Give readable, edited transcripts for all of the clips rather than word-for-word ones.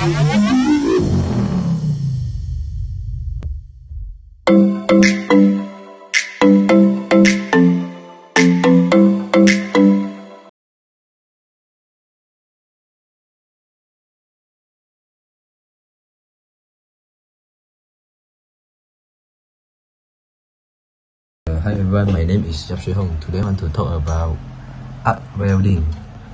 Hi everyone, my name is DJJ10243. Today I want to talk about arc welding.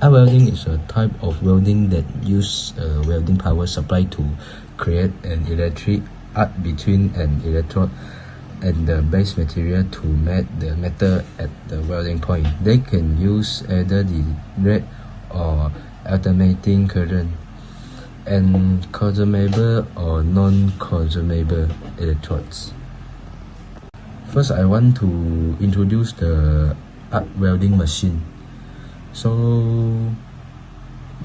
Arc welding is a type of welding that uses a welding power supply to create an electric arc between an electrode and the base material to melt the metal at the welding point. They can use either direct or alternating current and consumable or non-consumable electrodes. First, I want to introduce the arc welding machine. So,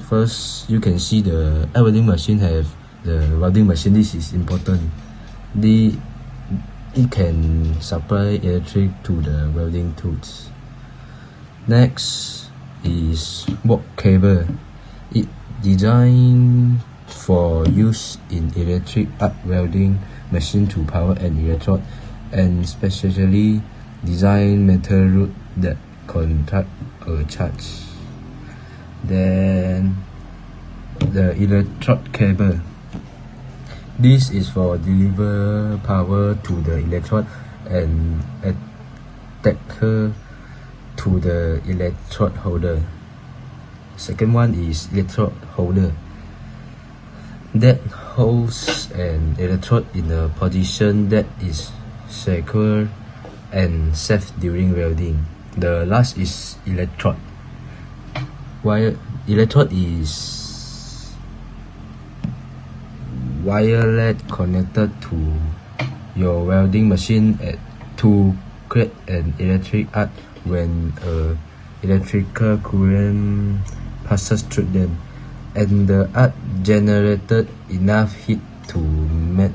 first you can see the arc welding machine have the welding machine. This is important. It can supply electric to the welding tools. Next is work cable. It designed for use in electric arc welding machine to power an electrode and specially designed metal rod that conduct a charge. Then the electrode cable. This is for deliver power to the electrode and adapter to the electrode holder. Second one is electrode holder that holds an electrode in a position that is secure and safe during welding. The last is electrode. Electrode is wireless connected to your welding machine to create an electric arc when a electrical current passes through them, and the arc generated enough heat to melt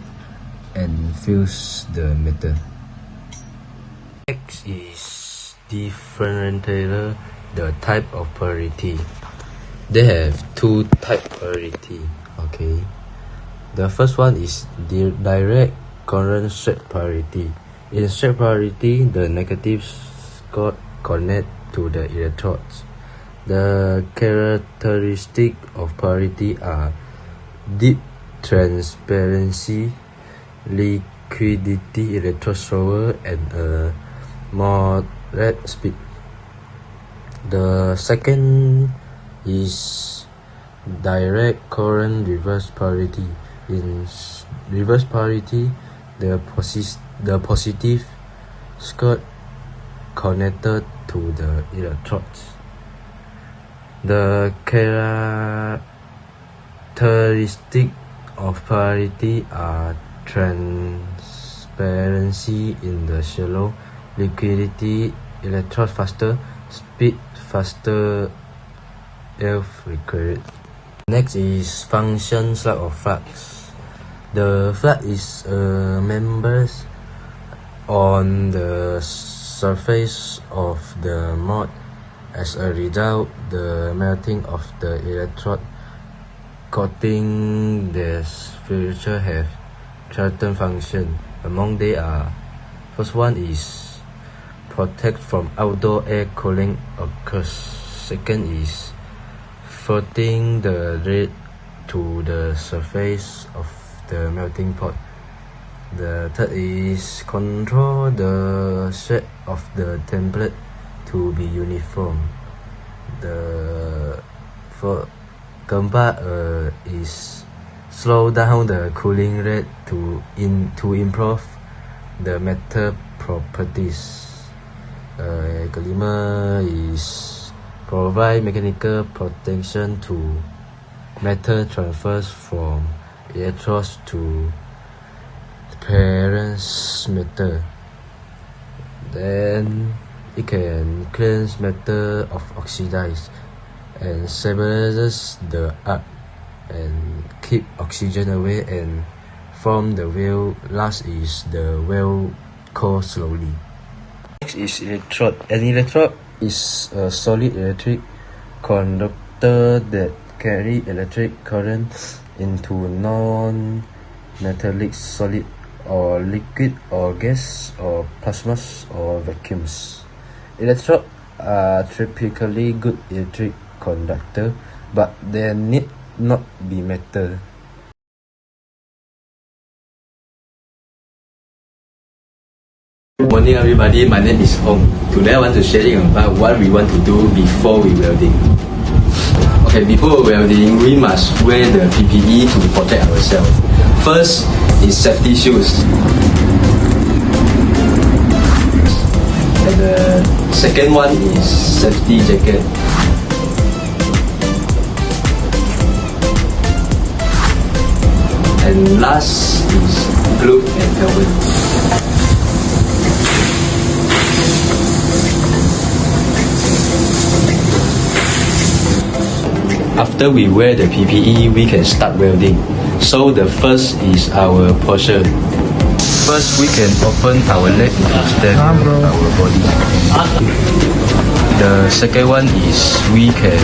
and fuse the metal. Next is differentiate the type of polarity. They have two type polarity. Okay, the first one is the direct current straight polarity. In straight polarity, the negative cord connect to the electrodes. The characteristic of polarity are deep transparency, liquidity, electrode slower, and a moderate speed. The second is direct current reverse polarity. In reverse polarity, the positive cord connected to the electrodes. The characteristic of polarity are transparency in the shallow, liquidity, electrode faster, speed faster if required. Next is function slug of flux. The flux is members on the surface of the mold. As a result, the melting of the electrode coating the feature have certain function. Among they are: first one is protect from outdoor air cooling occurs. Second is floating the lead to the surface of the melting pot. The third is control the shape of the template to be uniform. The keempat is slow down the cooling rate to improve the metal properties. Kelima is provide mechanical protection to metal transfers from electrodes to parent metal. Then it can cleanse metal of oxidize and stabilizes the arc and keep oxygen away and form the weld. Last is the weld cool slowly. Next is electrode. An electrode is a solid electric conductor that carry electric current into non-metallic solid or liquid or gas or plasmas or vacuums. Electrodes are typically good electric conductor, but they need not be metal. Good morning everybody, my name is Hong. Today I want to share about what we want to do before we welding. Okay, before welding, we must wear the PPE to protect ourselves. First is safety shoes. And the second one is safety jacket. And last is glove and helmet. After we wear the PPE, we can start welding. So the first is our posture. First, we can open our leg to stand our body. The second one is we can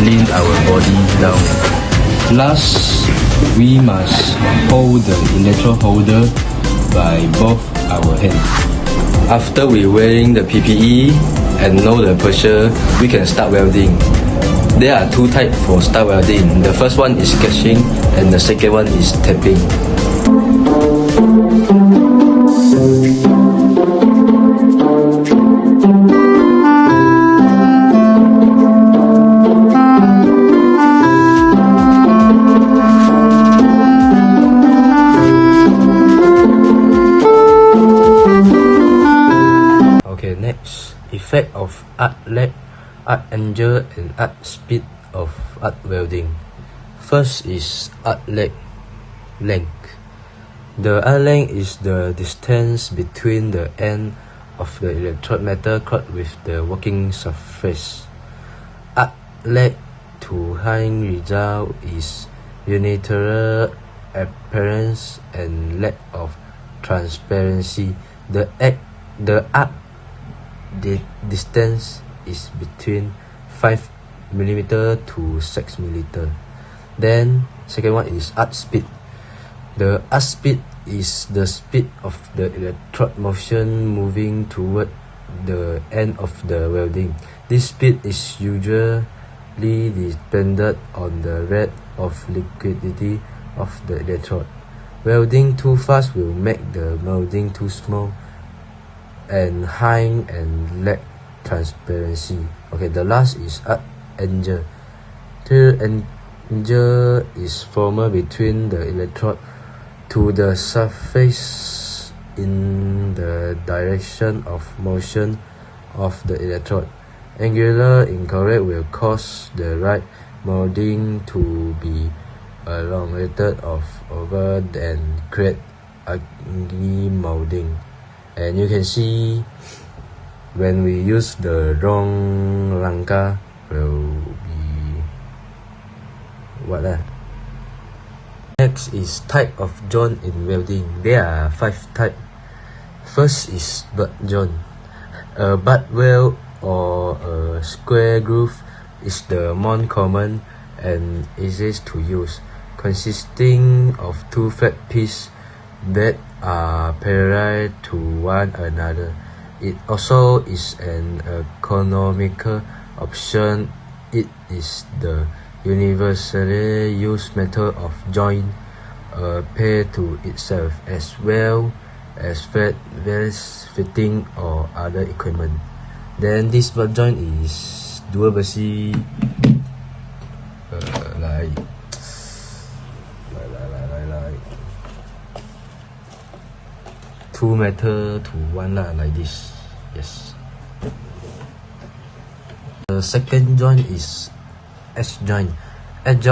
lean our body down. Last, we must hold the electrode holder by both our hands. After we wearing the PPE and know the posture, we can start welding. There are two types for start welding. The first one is sketching and the second one is tapping. Okay, next, effect of arc length, arc angle and arc speed of arc welding. First is arc length. The arc length is the distance between the end of the electrode metal cut with the working surface. Arc length to high result is unilateral appearance and lack of transparency. The arc distance is between 5mm to 6mm. Then second one is arc speed. The arc speed is the speed of the electrode motion moving toward the end of the welding. This speed is usually dependent on the rate of liquidity of the electrode. Welding too fast will make the molding too small and high and lack transparency. Okay, the last is arc angle. The angle is formed between the electrode to the surface in the direction of motion of the electrode. Angular incorrect will cause the right molding to be elongated over and create ugly molding. And you can see when we use the wrong langka will be what Next is type of joint in welding. There are 5 types. First is butt joint. A butt weld or a square groove is the most common and easiest to use, consisting of 2 flat pieces that are parallel to one another. It also is an economical option. It is the universally used method of joint pair to itself, as well as flat vest fitting or other equipment. Then this butt joint is dual besi, like 2 meter to 1 like this. Yes. The second joint is edge joint. Edge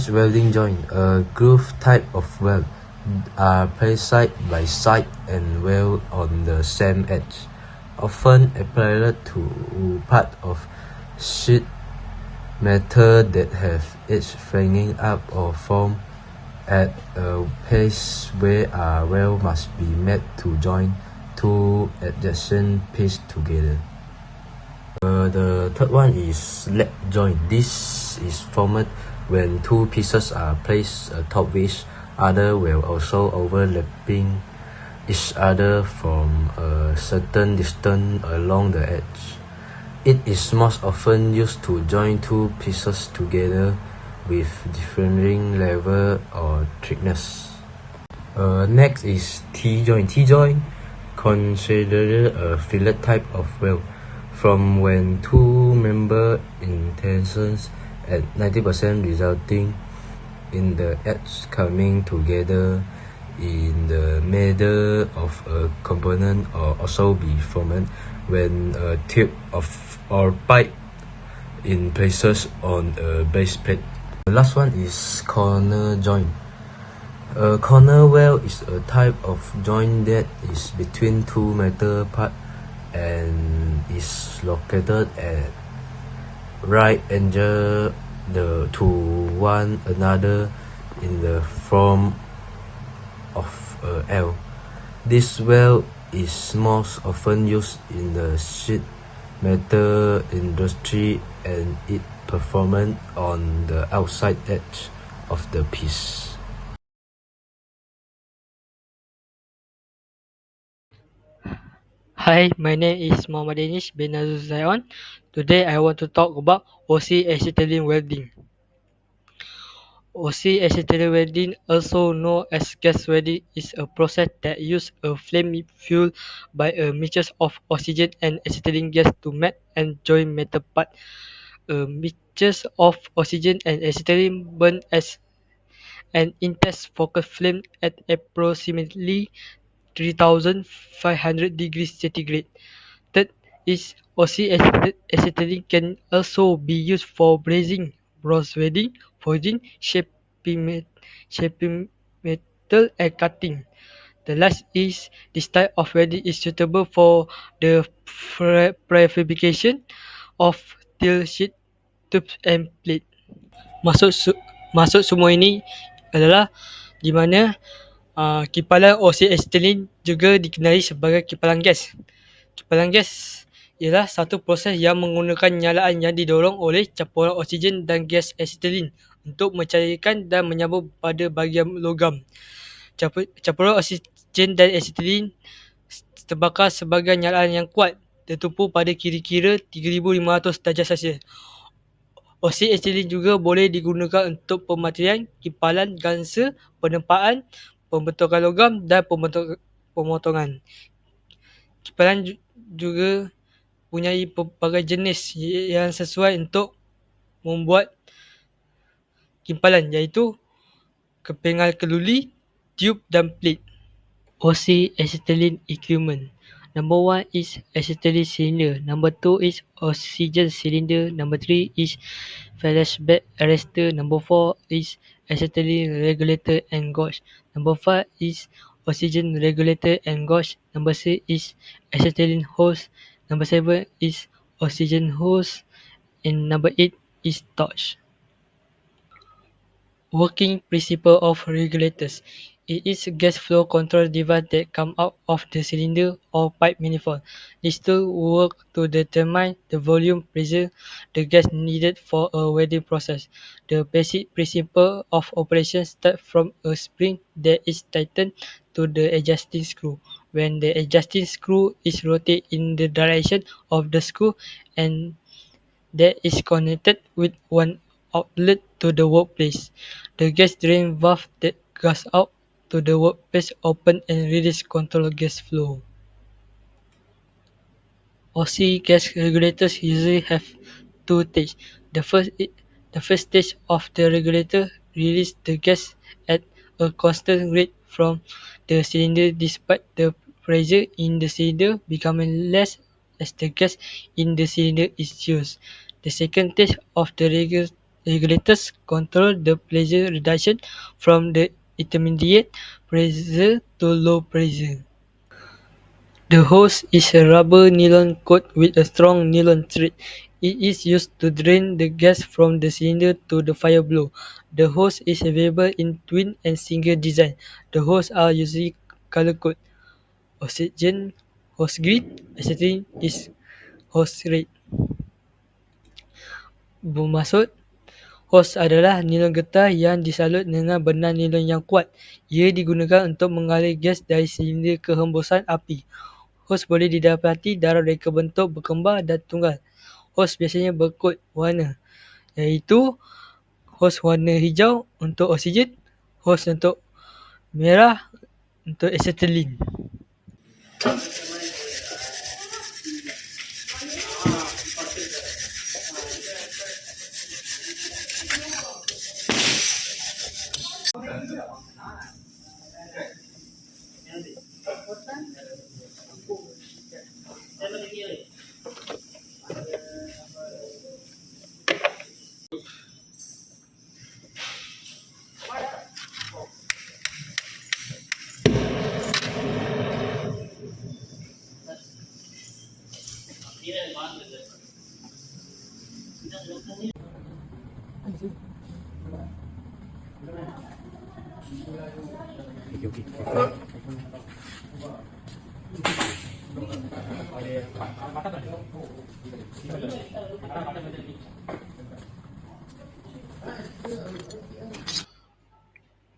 welding joint, a groove type of weld, are placed side by side and weld on the same edge, often applied to part of sheet metal that have edge flanging up or formed at a place where a weld must be made to join 2 adjacent pieces together. The third one is lap joint. This is formed when two pieces are placed atop each other while also overlapping each other from a certain distance along the edge. It is most often used to join two pieces together with differing level or thickness. Next is T-joint. T-joint considered a fillet type of weld from when two member in tensions at 90% resulting in the edge coming together in the middle of a component, or also be formed when a tube of or pipe in places on a base plate. The last one is corner joint. A corner weld is a type of joint that is between two metal parts and is located at right angle to one another in the form of a L. This weld is most often used in the sheet metal industry and it performed on the outside edge of the piece. Hi, my name is Muhammad Danish bin NAZRULHAZAI'ONN. Today I want to talk about OC acetylene welding. OC acetylene welding, also known as gas welding, is a process that uses a flame fueled by a mixture of oxygen and acetylene gas to melt and join metal parts. A mixture of oxygen and acetylene burns as an intense focal flame at approximately 3500 degrees centigrade. Third is acetylene can also be used for brazing, bronze welding, forging, shaping metal, and cutting. The last is this type of welding is suitable for the prefabrication of steel sheet, tubes, and plate. Maksud maksud semua ini adalah di mana kipalan acetylene juga dikenali sebagai kipalan gas. Kipalan gas ialah satu proses yang menggunakan nyalaan yang didorong oleh campuran oksigen dan gas asetilin untuk mencairkan dan menyambung pada bahagian logam. Campuran oksigen dan asetilin terbakar sebagai nyalaan yang kuat, tertumpu pada kira-kira 3500 darjah Celsius. Asetilin juga boleh digunakan untuk pematian, kipalan gangsa, penempaan, pembentukan logam dan pemotongan. Kipalan juga mempunyai pelbagai jenis yang sesuai untuk membuat kimpalan, iaitu kepingan keluli, tube dan plate. OC acetylene equipment. Number 1 is acetylene cylinder. Number 2 is oxygen cylinder. Number 3 is flashback arrestor. Number 4 is acetylene regulator and gauge. Number 5 is oxygen regulator and gauge. Number 6 is acetylene hose. Number 7 is oxygen hose. And number 8 is torch. Working principle of regulators. It is a gas flow control device that comes out of the cylinder or pipe manifold. These tools work to determine the volume, pressure, the gas needed for a welding process. The basic principle of operation starts from a spring that is tightened to the adjusting screw. When the adjusting screw is rotated in the direction of the screw and that is connected with one outlet to the workplace. The gas drain valve that goes out to the workplace open and release control gas flow. OC gas regulators usually have two stages. The first stage of the regulator releases the gas at a constant rate from the cylinder despite the pressure in the cylinder becoming less as the gas in the cylinder is used. The second stage of the regulators control the pressure reduction from the intermediate pressure to low pressure. The hose is a rubber nylon coat with a strong nylon thread. It is used to drain the gas from the cylinder to the fire blow. The hose is available in twin and single design. The hoses are usually color-coded. Oxygen hose green, acetylene is hose red. Bermaksud, hos adalah nilon getah yang disalut dengan benang nilon yang kuat. Ia digunakan untuk mengalir gas dari silinder ke hembusan api. Hos boleh didapati dalam reka bentuk berkembar dan tunggal. Hos biasanya berkod warna, iaitu hos warna hijau untuk oksigen, hos untuk merah untuk asetilin.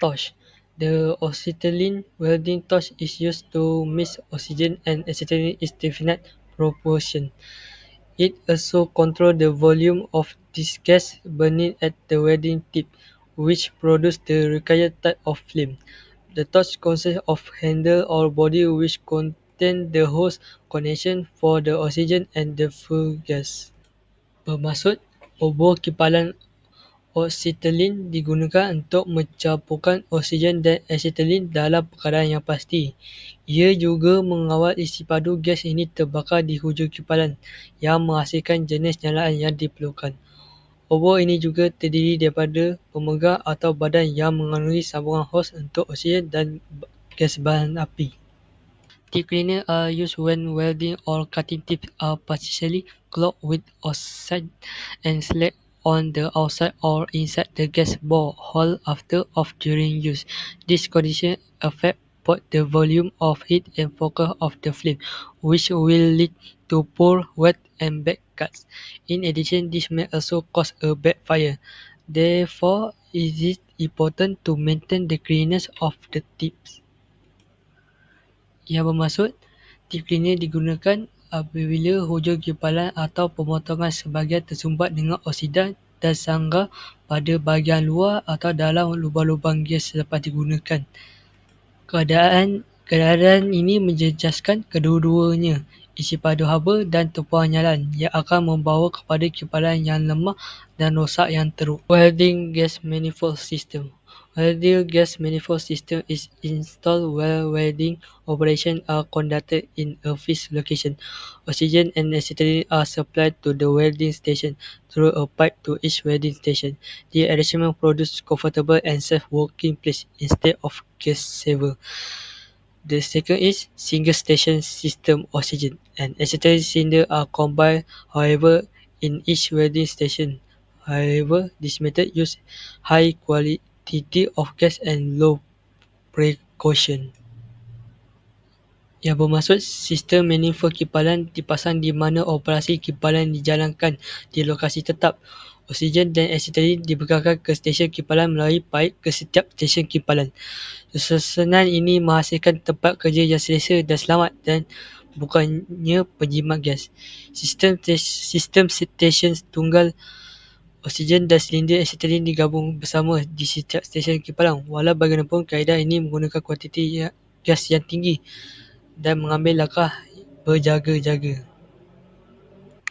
Torch. The acetylene welding torch is used to mix oxygen and acetylene in definite proportion. It also controls the volume of this gas burning at the welding tip, which produces the required type of flame. The torch consists of handle or body which contain the hose connection for the oxygen and the fuel gas. Bermaksud, obor kipalan acetylene digunakan untuk mencampurkan oksigen dan acetylene dalam keadaan yang pasti. Ia juga mengawal isi padu gas ini terbakar di hujung kipalan yang menghasilkan jenis nyalaan yang diperlukan. Obor ini juga terdiri daripada pemegang atau badan yang mengandungi sambungan hos untuk oksigen dan gas bahan api. Tip cleaner are used when welding or cutting tips are partially clogged with oxide and slack on the outside or inside the gas bore hole after or during use. This condition affect both the volume of heat and focus of the flame, which will lead to poor, wet, and bad cuts. In addition, this may also cause a bad fire. Therefore, it is important to maintain the cleanliness of the tips. Yang bermaksud, tip cleaner digunakan apabila hujung kipalan atau pemotongan sebahagian tersumbat dengan oksida dan sangga pada bahagian luar atau dalam lubang-lubang gas selepas digunakan. Keadaan ini menjejaskan kedua-duanya, isi padu haba dan tumpuan nyalaan yang akan membawa kepada kipalan yang lemah dan rosak yang teruk. Welding gas manifold system. Welding gas manifold system is installed where welding operations are conducted in a fixed location. Oxygen and acetylene are supplied to the welding station through a pipe to each welding station. The arrangement produces comfortable and safe working place instead of gas saver. The second is single station system. Oxygen and acetylene cylinder are combined, however, in each welding station. However, this method uses high quality of gas and low precaution. Yang bermaksud, sistem manifold kipalan dipasang di mana operasi kipalan dijalankan di lokasi tetap. Oksigen dan acetylene dibekalkan ke stesen kipalan melalui paip ke setiap stesen kipalan. Susunan ini menghasilkan tempat kerja yang selesa dan selamat dan bukannya penjimat gas. Sistem stesen tunggal oksigen dan silinder acetylene digabung bersama di setiap stesen kipalan. Walau bagaimanapun, kaedah ini menggunakan kuantiti gas yang tinggi dan mengambil langkah berjaga-jaga.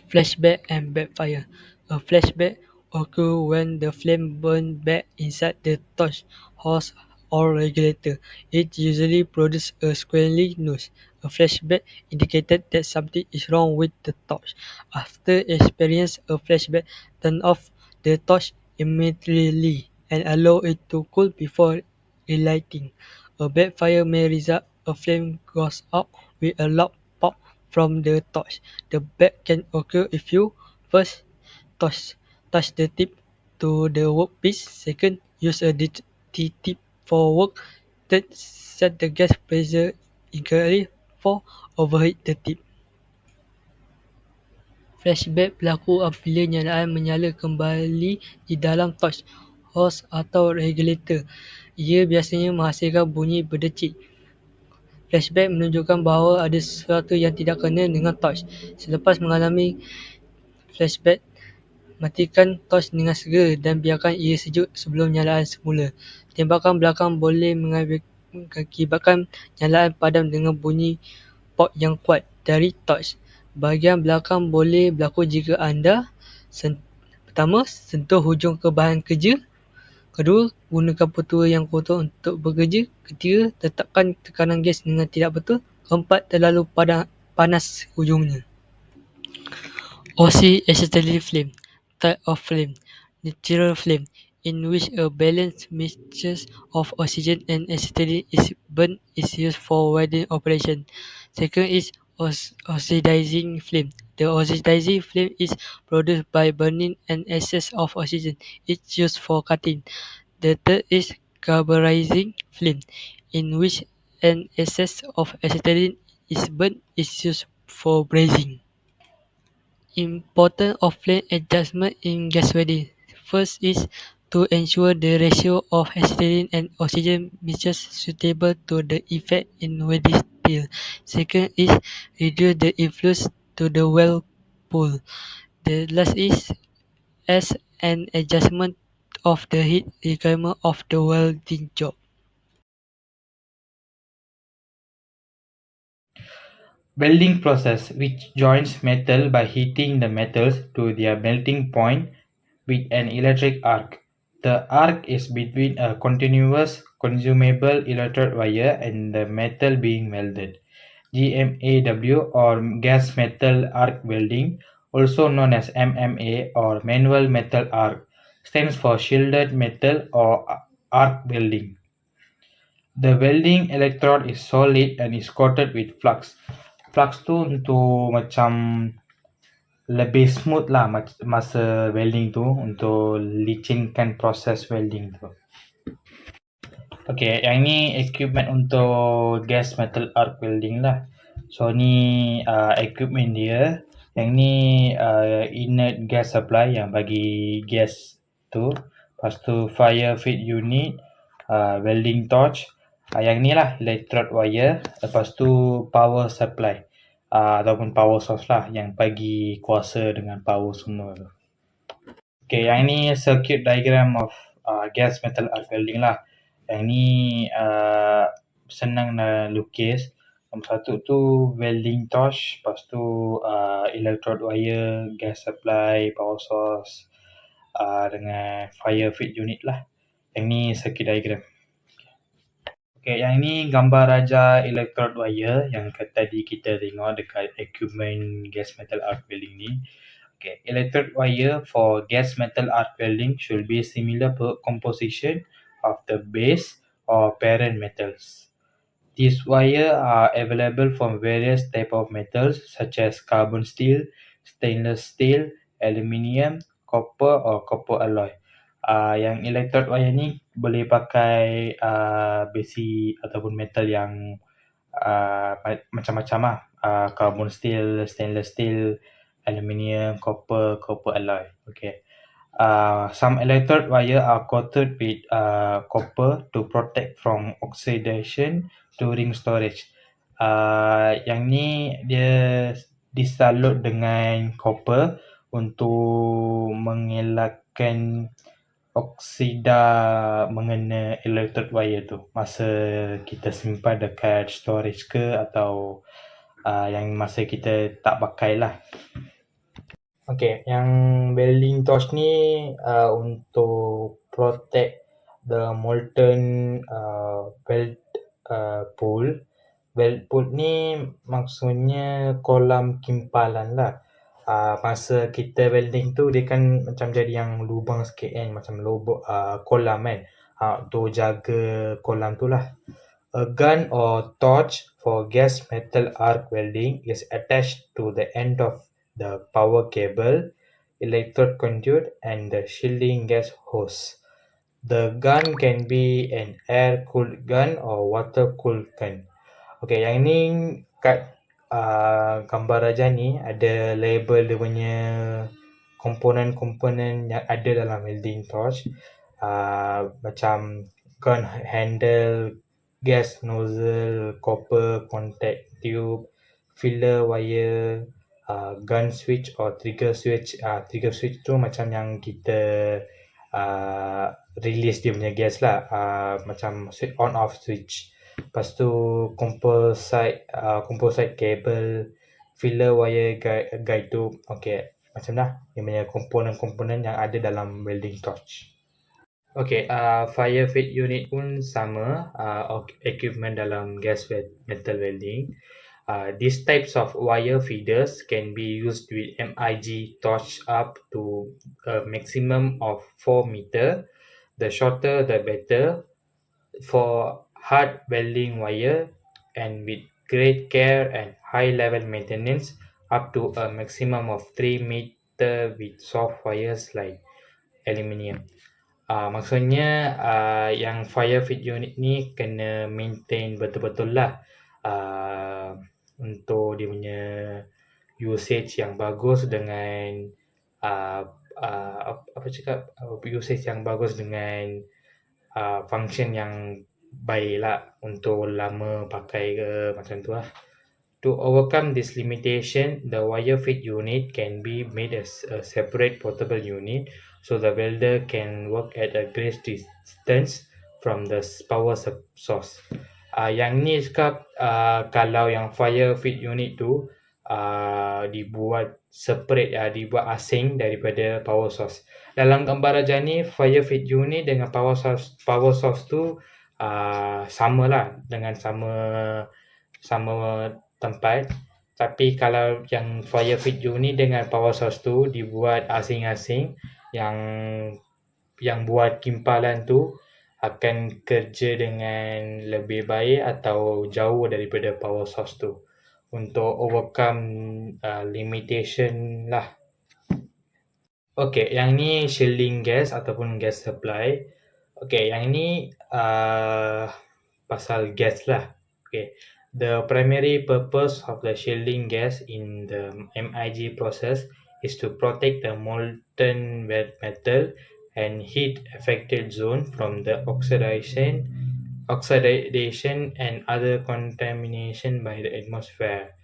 Flashback and backfire. A flashback occurs when the flame burns back inside the torch hose or regulator. It usually produces a squealing noise. A flashback indicated that something is wrong with the torch. After experiencing a flashback, turn off the torch immediately and allow it to cool before relighting. A backfire may result a flame goes out with a loud pop from the torch. The back can occur if you first touch the tip to the workpiece. Second, use a tip for work. Third, set the gas pressure incorrectly. Fourth, overheat the tip. Flashback berlaku apabila nyalaan menyala kembali di dalam torch, hose atau regulator. Ia biasanya menghasilkan bunyi berdecik. Flashback menunjukkan bahawa ada sesuatu yang tidak kena dengan torch. Selepas mengalami flashback, matikan torch dengan segera dan biarkan ia sejuk sebelum nyalaan semula. Tembakan belakang boleh mengakibatkan nyalaan padam dengan bunyi pop yang kuat dari torch. Bahagian belakang boleh berlaku jika anda pertama, sentuh hujung ke bahan kerja. Kedua, gunakan petua yang kotor untuk bekerja. Ketiga, letakkan tekanan gas dengan tidak betul. Keempat, terlalu panas hujungnya. Acetylene flame. Type of flame. Natural flame, in which a balanced mixture of oxygen and acetylene is burned, is used for welding operation. Second is oxidizing flame. The oxidizing flame is produced by burning an excess of oxygen. It's used for cutting. The third is carburizing flame, in which an excess of acetylene is burned, is used for brazing. Importance of flame adjustment in gas welding. First is to ensure the ratio of acetylene and oxygen mixtures suitable to the effect in welding steel. Second is reduce the influence to the weld pool. The last is as an adjustment of the heat requirement of the welding job. Welding process, which joins metal by heating the metals to their melting point with an electric arc. The arc is between a continuous consumable electrode wire and the metal being welded. GMAW, or gas metal arc welding, also known as MMA or manual metal arc, stands for shielded metal or arc welding. The welding electrode is solid and is coated with flux. Flux tu untuk macam lebih smooth lah masa welding tu, untuk licinkan proses welding tu. Okay, yang ni equipment untuk gas metal arc welding lah. So ni equipment dia. Yang ni inert gas supply yang bagi gas tu. Lepas tu fire feed unit, welding torch. Yang ni lah electrode wire. Lepas tu power supply, ataupun power source lah yang bagi kuasa dengan power semua tu. Okay, yang ni circuit diagram of gas metal arc welding lah. Yang ni senang nak lukis. Nombor satu tu welding torch, lepas tu electrode wire, gas supply, power source, dengan fire feed unit lah. Yang ni circuit diagram. Okay, yang ni gambar raja electrode wire yang tadi kita tengok dekat equipment gas metal arc welding ni. Okay, electrode wire for gas metal arc welding should be similar composition of the base or parent metals. These wire are available from various type of metals such as carbon steel, stainless steel, aluminium, copper or copper alloy. Yang electrode wire ni boleh pakai besi ataupun metal yang macam-macam lah. Carbon steel, stainless steel, aluminium, copper alloy. Okay. Some electrode wire are coated with copper to protect from oxidation during storage. Yang ni dia disalut dengan copper untuk mengelakkan oksida mengena electrode wire tu masa kita simpan dekat storage ke atau yang masa kita tak pakai lah. Okay, yang welding torch ni untuk protect the molten weld pool. Weld pool ni maksudnya kolam kimpalan lah. Masa kita welding tu dia kan macam jadi yang lubang sikit kan, macam lubang kolam kan. Untuk jaga kolam tu lah. A gun or torch for gas metal arc welding is attached to the end of the power cable, electrode conduit and the shielding gas hose. The gun can be an air-cooled gun or water-cooled gun. Okay, yang ni kat gambar raja ni ada label dia punya komponen-komponen yang ada dalam welding torch. Macam gun handle, gas nozzle, copper contact tube, filler wire, gun switch or trigger switch. Trigger switch tu macam yang kita release dia punya gas lah, macam switch on off switch. Lepas tu composite cable, filler wire, guide tube. Okay, macam dah dia punya komponen-komponen yang ada dalam welding torch. Okay, fire feed unit pun sama, equipment dalam gas metal welding. These types of wire feeders can be used with MIG torch up to a maximum of 4 meter. The shorter the better. For hard welding wire, and with great care and high level maintenance, up to a maximum of 3 meter with soft wires like aluminium. Maksudnya yang fire feed unit ni kena maintain betul-betul lah, untuk dia punya usage yang bagus dengan usage yang bagus dengan function yang baik lah, untuk lama pakai ke macam tu lah. To overcome this limitation, the wire feed unit can be made as a separate portable unit, so the welder can work at a great distance from the power source. Yang ni cakap kalau yang fire feed unit tu dibuat separate, dibuat asing daripada power source. Dalam gambar raja ni, fire feed unit dengan power source tu sama lah, dengan sama tempat. Tapi kalau yang fire feed unit dengan power source tu dibuat asing-asing, yang buat kimpalan tu akan kerja dengan lebih baik atau jauh daripada power source tu, untuk overcome limitation lah. Okay, yang ni shielding gas ataupun gas supply. Okay, yang ni pasal gas lah. Okay, the primary purpose of the shielding gas in the MIG process is to protect the molten metal and heat affected zone from the oxidation and other contamination by the atmosphere.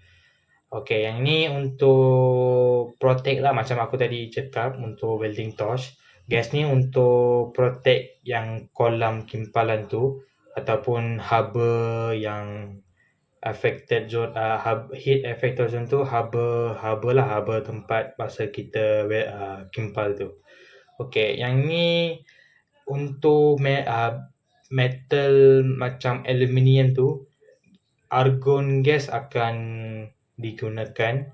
Okay, yang ni untuk protect lah, macam aku tadi cakap untuk welding torch. Gas ni untuk protect yang kolam kimpalan tu ataupun harbor yang affected zone, heat affected zone tu, harbor tempat masa kita kimpal tu. Okay, yang ni untuk metal macam aluminium tu, argon gas akan digunakan.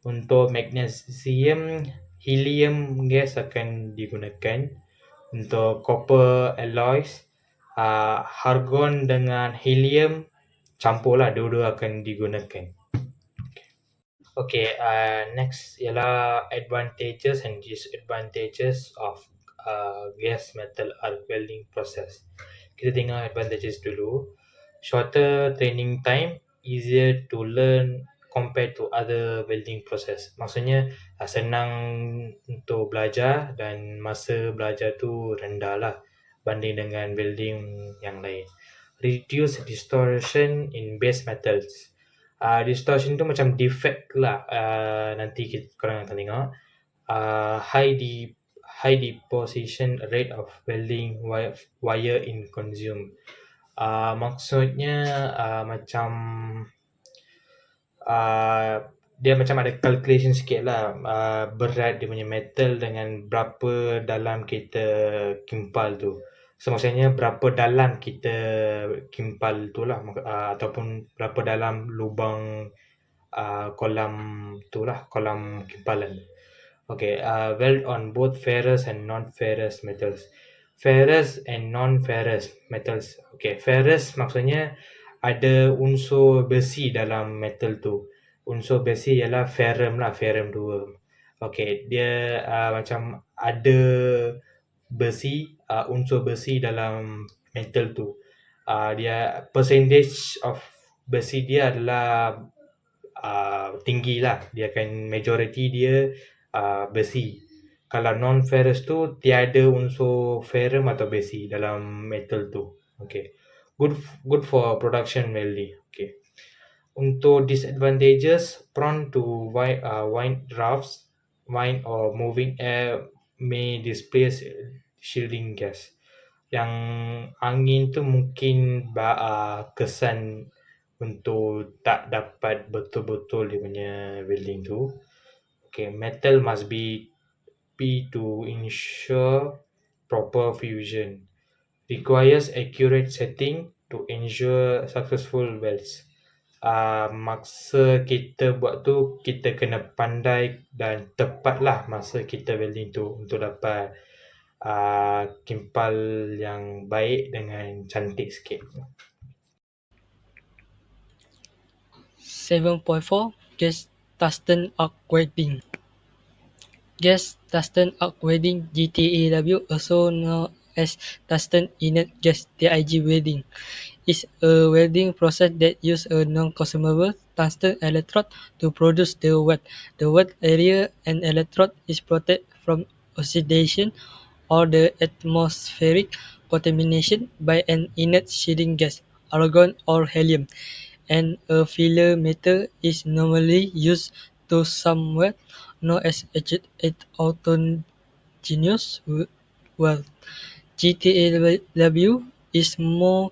Untuk magnesium, helium gas akan digunakan. Untuk copper alloys, argon dengan helium campur lah, dua-dua akan digunakan. Okay, next ialah advantages and disadvantages of gas metal arc welding process. Kita tengok advantages dulu. Shorter training time, easier to learn compared to other welding process. Maksudnya senang untuk belajar dan masa belajar tu rendah lah banding dengan welding yang lain. Reduce distortion in base metals. Distortion tu macam defect lah, nanti korang akan tengok. High deposition rate of welding wire in consume. Maksudnya macam dia macam ada calculation sikit lah, berat dia punya metal dengan berapa dalam kita kimpal tu. So maksudnya berapa dalam kita kimpal tu lah, ataupun berapa dalam lubang kolam tu lah, kolam kimpalan. Okay, weld on both ferrous and non-ferrous metals. Ferrous and non-ferrous metals. Okay, ferrous maksudnya ada unsur besi dalam metal tu. Unsur besi ialah ferrum lah, ferrum 2. Okay, dia macam ada besi, unsur besi dalam metal tu. Dia percentage of besi dia adalah tinggi lah. Dia akan majority dia besi. Kalau non-ferrous tu tiada unsur ferrum atau besi dalam metal tu. Okay. Good for production welding. Okay. Untuk disadvantages, prone to wind drafts, wind or moving air may displace shielding gas. Yang angin tu mungkin kesan untuk tak dapat betul-betul dia punya welding tu. Okay, metal must be to ensure proper fusion. Requires accurate setting to ensure successful welds. Masa kita buat tu kita kena pandai dan tepatlah masa kita welding tu untuk dapat kimpal yang baik dengan cantik sikit. 7.4 Gas tungsten arc welding. Gas tungsten arc welding (GTAW), also known as tungsten inert gas (TIG) welding, is a welding process that uses a non-consumable tungsten electrode to produce the weld. The weld area and electrode is protected from oxidation or the atmospheric contamination by an inert shielding gas, argon or helium, and a filler metal is normally used to some weld, known as autogenous weld. GTAW is more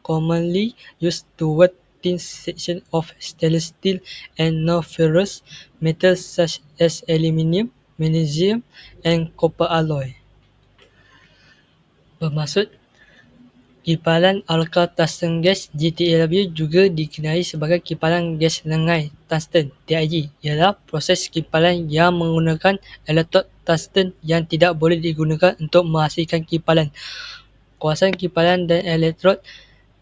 commonly used to weld thin sections of stainless steel and non-ferrous metals such as aluminium, magnesium, and copper alloy. Bermaksud, kipalan alka tungsten gas (GTAW) juga dikenali sebagai kipalan gas lengai tungsten (TIG) ialah proses kipalan yang menggunakan elektrod tungsten yang tidak boleh digunakan untuk menghasilkan kipalan. Kawasan kipalan dan elektrod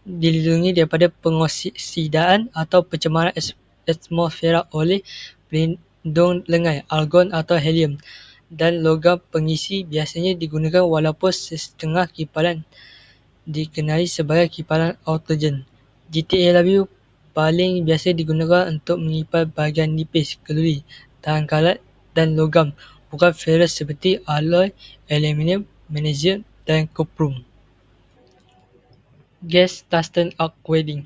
dilindungi daripada pengoksidaan atau pencemaran atmosfera oleh pelindung lengai, argon atau helium, dan logam pengisi biasanya digunakan walaupun setengah kipalan dikenali sebagai kipalan autogen. GTAW paling biasa digunakan untuk mengipal bahagian nipis, keluri, tahan karat dan logam, bukan ferrous seperti alloy, aluminium, magnesium dan cuprum. Gas tungsten arc welding.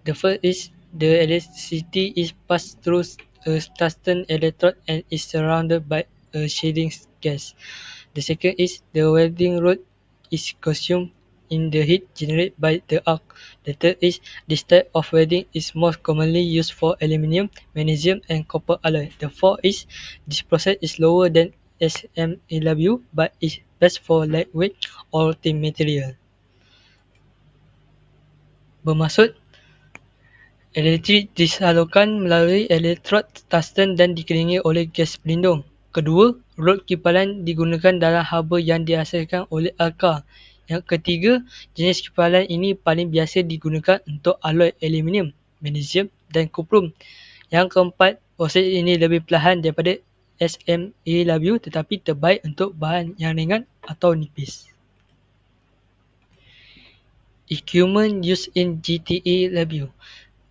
The first is the electricity is passed through a tungsten electrode and is surrounded by a shielding gas. The second is the welding rod is consumed in the heat generated by the arc. The third is this type of welding is most commonly used for aluminium, magnesium, and copper alloy. The fourth is this process is lower than SMAW but is best for lightweight or thin material. Bermaksud, elektrik disalurkan melalui elektrod tungsten dan dikelilingi oleh gas pelindung. Kedua, rod kipalan digunakan dalam haba yang dihasilkan oleh alka. Yang ketiga, jenis kipalan ini paling biasa digunakan untuk alloy aluminium, magnesium dan cuprum. Yang keempat, proses ini lebih perlahan daripada SMAW tetapi terbaik untuk bahan yang ringan atau nipis. Equipment used in GTAW.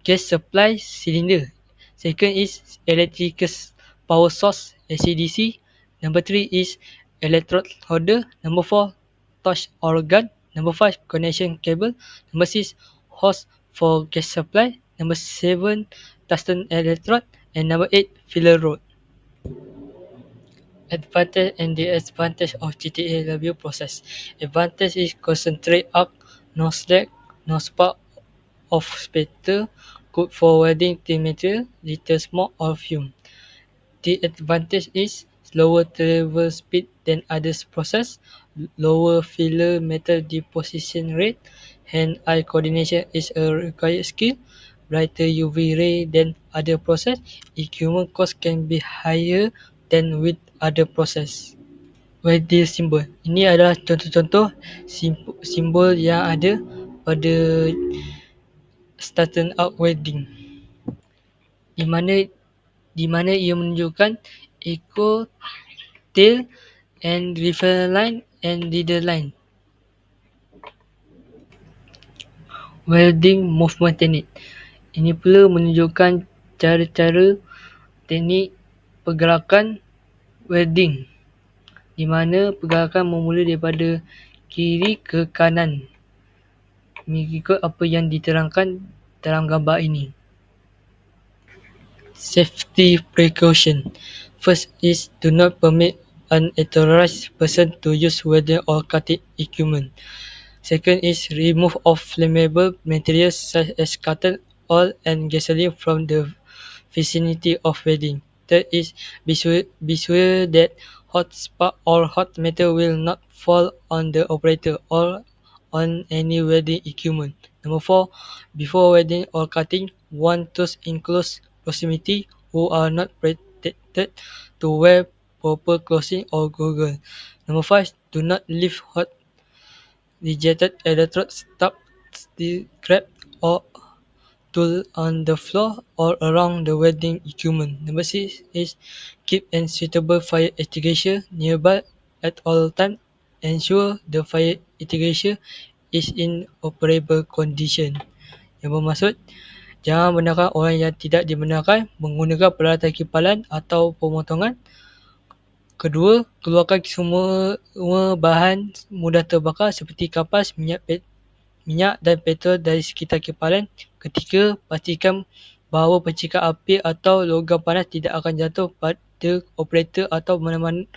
Gas supply cylinder. Second is electrical power source (ACDC). Number 3 is electrode holder. Number 4 torch or gun. Number 5 connection cable. Number 6 hose for gas supply. Number 7 tungsten electrode. And number 8 filler rod. Advantage and disadvantage of GTAW process. Advantage is concentrate arc, no slack, no spark of spatter, good for welding thin material, little smoke or fume. The advantage is slower travel speed than other process, lower filler metal deposition rate, hand-eye coordination is a required skill, brighter UV ray than other process, equipment cost can be higher than with other process. Welding symbol. Ini adalah contoh-contoh simbol yang ada pada tungsten arc welding, di mana ia menunjukkan echo, tail, and reference line and leader line. Welding movement technique. Ini pula menunjukkan cara-cara teknik pergerakan welding, di mana pergerakan bermula daripada kiri ke kanan mengikut apa yang diterangkan dalam gambar ini. Safety precaution. First is do not permit unauthorized person to use welding or cutting equipment. Second is remove of flammable materials such as cotton, oil and gasoline from the vicinity of welding. Third is be sure that hot spark or hot metal will not fall on the operator or on any welding equipment. Number 4, before welding or cutting, warn those in close proximity who are not protected to wear proper clothing or goggles. Number 5, do not leave hot rejected electrode stub, steel scrap or tool on the floor or around the welding equipment. Number 6 is keep a suitable fire extinguisher nearby at all times. Ensure the fire extinguisher is in operable condition. Yang bermaksud, jangan benarkan orang yang tidak dibenarkan menggunakan peralatan kipalan atau pemotongan. Kedua, keluarkan semua bahan mudah terbakar seperti kapas, minyak dan petrol dari sekitar kipalan. Ketiga, pastikan bahawa percikan api atau logam panas tidak akan jatuh pada operator atau mana-mana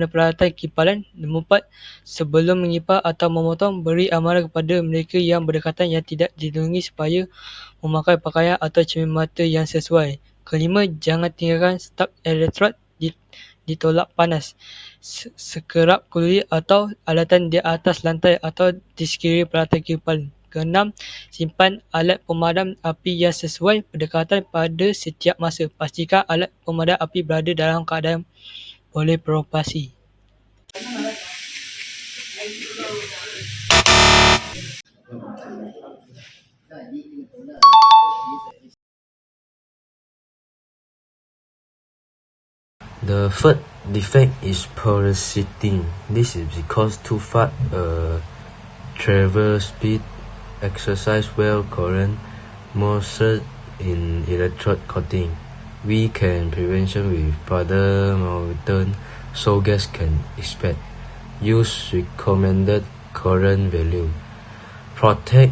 peralatan kipalan. Nombor 4, sebelum mengipar atau memotong, beri amaran kepada mereka yang berdekatan yang tidak dilindungi supaya memakai pakaian atau cermin mata yang sesuai. Kelima, jangan tinggalkan stub elektrod ditolak panas, sekerap kulit atau alatan di atas lantai atau di sekeliling peralatan kipalan. Keenam, simpan alat pemadam api yang sesuai pendekatan pada setiap masa. Pastikan alat pemadam api berada dalam keadaan boleh beroperasi. The third defect is porosity. This is because too fast travel speed, exercise well current, moisture in electrode coating. We can prevention with powder molten so gas can expand. Use recommended current value. Protect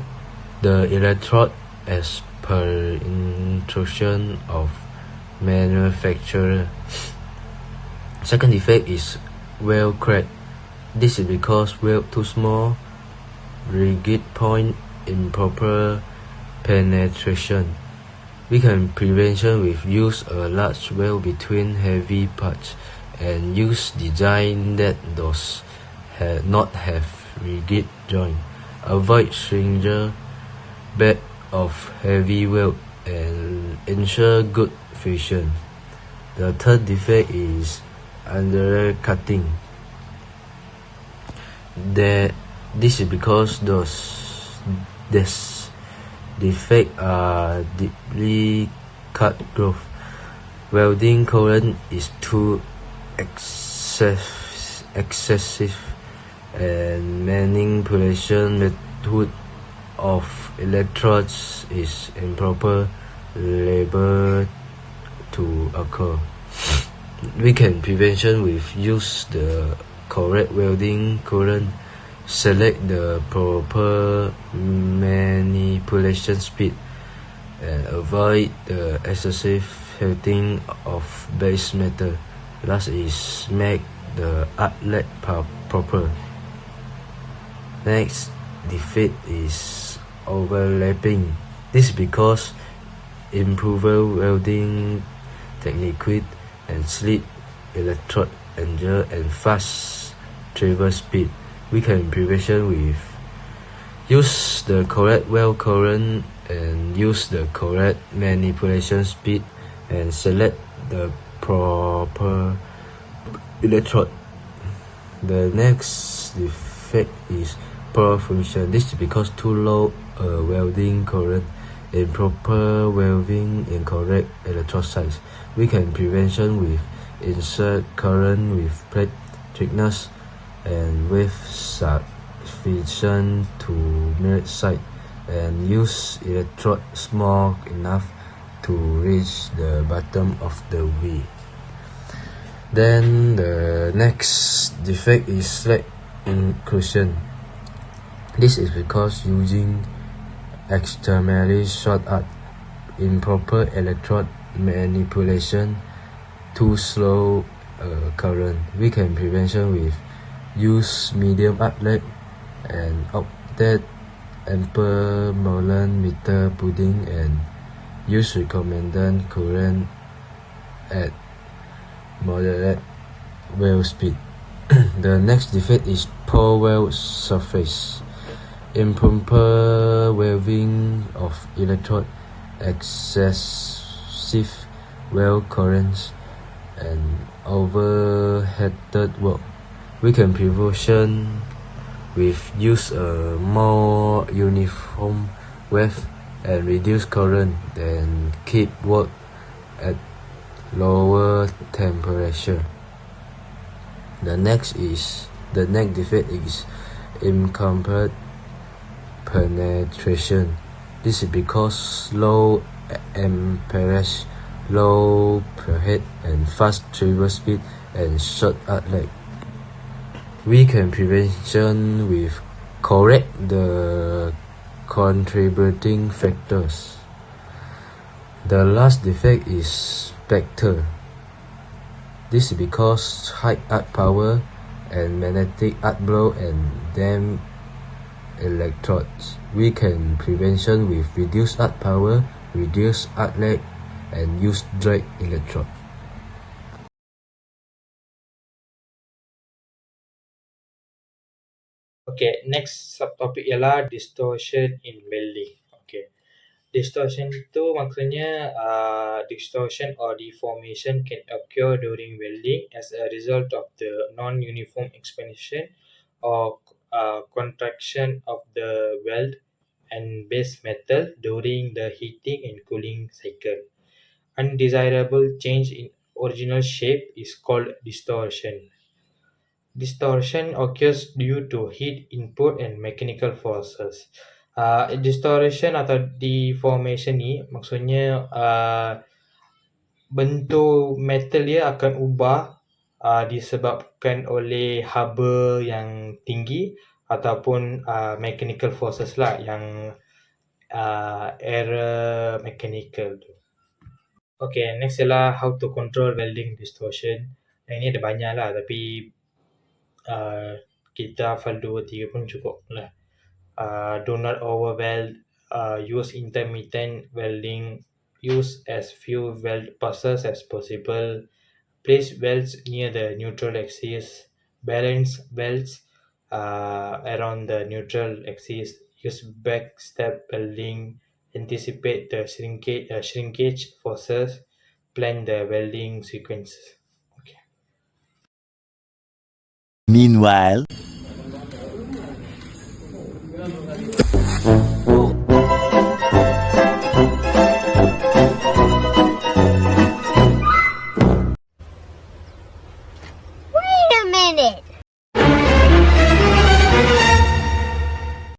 the electrode as per instruction of manufacturer. Second defect is weld crack. This is because weld too small, rigid point, improper penetration. We can prevention with use a large weld between heavy parts and use design that does not have rigid joint. Avoid stringer bed of heavy weld and ensure good fusion. The third defect is undercutting. This is because this defects are deeply cut growth. Welding current is too excessive and manipulation method of electrodes is improper liable to occur. We can prevention with use the correct welding current, select the proper manipulation speed, and avoid the excessive heating of base metal. Last is make the outlet proper. Next defect is overlapping. This is because improver welding technique and slip electrode angle and fast travel speed. We can prevention with use the correct weld current and use the correct manipulation speed and select the proper electrode. The next defect is poor function. This is because too low welding current, improper welding, incorrect electrode size. We can prevention with insert current with plate thickness and with sufficient to merit site and use electrode small enough to reach the bottom of the V. Then the next defect is slack inclusion. This is because using extremely short arc, improper electrode manipulation, too slow current. We can prevention with use medium outlet and update amper Molan meter pudding and use recommended current at moderate weld speed. The next defect is poor weld surface, improper welding of electrode, excessive weld currents, and overheated work. We can prevention with use a more uniform wave and reduce current and keep work at lower temperature. The next defect is incomplete penetration. This is because low amperage, low per head, and fast travel speed and short outlet. We can prevention with correct the contributing factors. The last defect is spectre. This is because high arc power and magnetic arc blow and damp electrodes. We can prevention with reduced arc power, reduced arc lag, and use drag electrode. Okay, next subtopic ialah distortion in welding. Okay. Distortion itu maksudnya distortion or deformation can occur during welding as a result of the non-uniform expansion or contraction of the weld and base metal during the heating and cooling cycle. Undesirable change in original shape is called distortion. Distortion occurs due to heat input and mechanical forces. Distortion atau deformation ni maksudnya bentuk metal dia akan ubah disebabkan oleh haba yang tinggi ataupun mechanical forces lah yang error mechanical tu. Okay, next ialah how to control welding distortion. Yang ni ada banyak lah tapi kita hafal 2-3 pun cukup lah. Do not overweld, use intermittent welding, use as few weld passes as possible, place welds near the neutral axis, balance welds around the neutral axis, use backstep welding, anticipate the shrinkage forces, plan the welding sequences. Okay. Meanwhile,